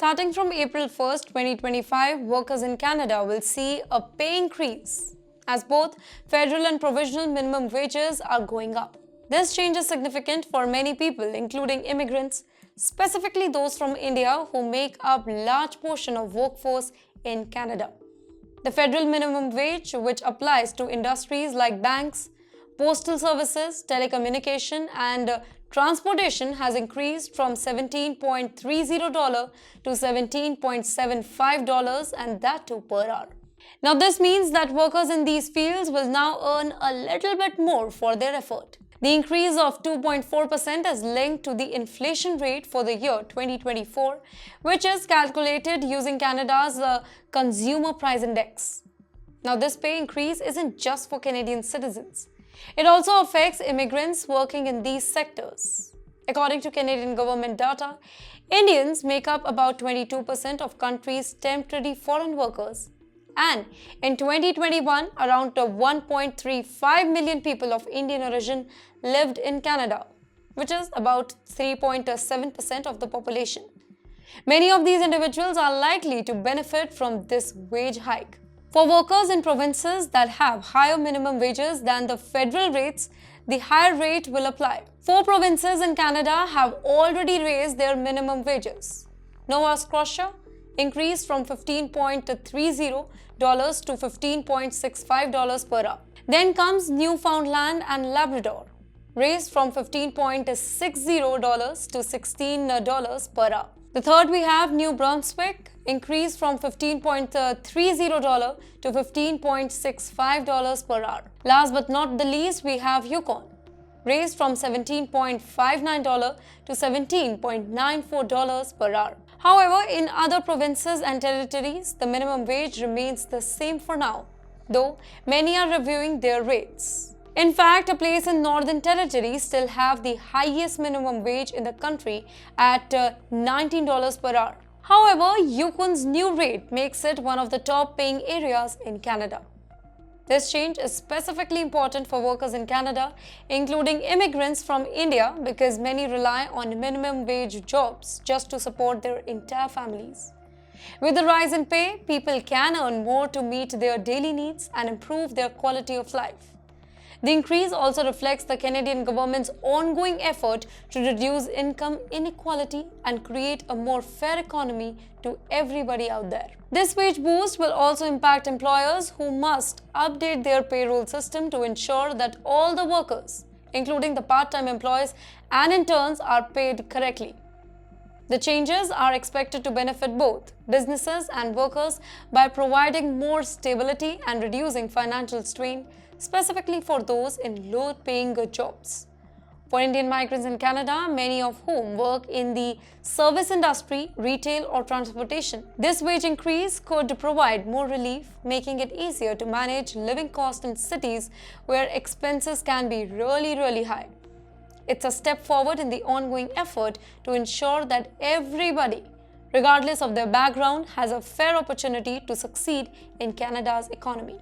Starting from April 1st, 2025, workers in Canada will see a pay increase as both federal and provincial minimum wages are going up. This change is significant for many people, including immigrants, specifically those from India who make up a large portion of workforce in Canada. The federal minimum wage, which applies to industries like banks, postal services, telecommunication, and transportation, has increased from $17.30 to $17.75, and that too per hour. Now, this means that workers in these fields will now earn a little bit more for their effort. The increase of 2.4% is linked to the inflation rate for the year 2024, which is calculated using Canada's Consumer Price Index. Now, this pay increase isn't just for Canadian citizens. It also affects immigrants working in these sectors. According to Canadian government data, Indians make up about 22% of country's temporary foreign workers. And in 2021, around 1.35 million people of Indian origin lived in Canada, which is about 3.7% of the population. Many of these individuals are likely to benefit from this wage hike. For workers in provinces that have higher minimum wages than the federal rates, the higher rate will apply. 4 provinces in Canada have already raised their minimum wages. Nova Scotia increased from $15.30 to $15.65 per hour. Then comes Newfoundland and Labrador, raised from $15.60 to $16 per hour. The third we have New Brunswick, increased from $15.30 to $15.65 per hour. Last but not the least, we have Yukon, raised from $17.59 to $17.94 per hour. However, in other provinces and territories, the minimum wage remains the same for now, though many are reviewing their rates. In fact, a place in Northern Territory still have the highest minimum wage in the country at $19 per hour. However, Yukon's new rate makes it one of the top paying areas in Canada. This change is specifically important for workers in Canada, including immigrants from India, because many rely on minimum wage jobs just to support their entire families. With the rise in pay, people can earn more to meet their daily needs and improve their quality of life. The increase also reflects the Canadian government's ongoing effort to reduce income inequality and create a more fair economy to everybody out there. This wage boost will also impact employers who must update their payroll system to ensure that all the workers, including the part-time employees and interns, are paid correctly. The changes are expected to benefit both businesses and workers by providing more stability and reducing financial strain, specifically for those in low-paying jobs. For Indian migrants in Canada, many of whom work in the service industry, retail or transportation, this wage increase could provide more relief, making it easier to manage living costs in cities where expenses can be really high. It's a step forward in the ongoing effort to ensure that everybody, regardless of their background, has a fair opportunity to succeed in Canada's economy.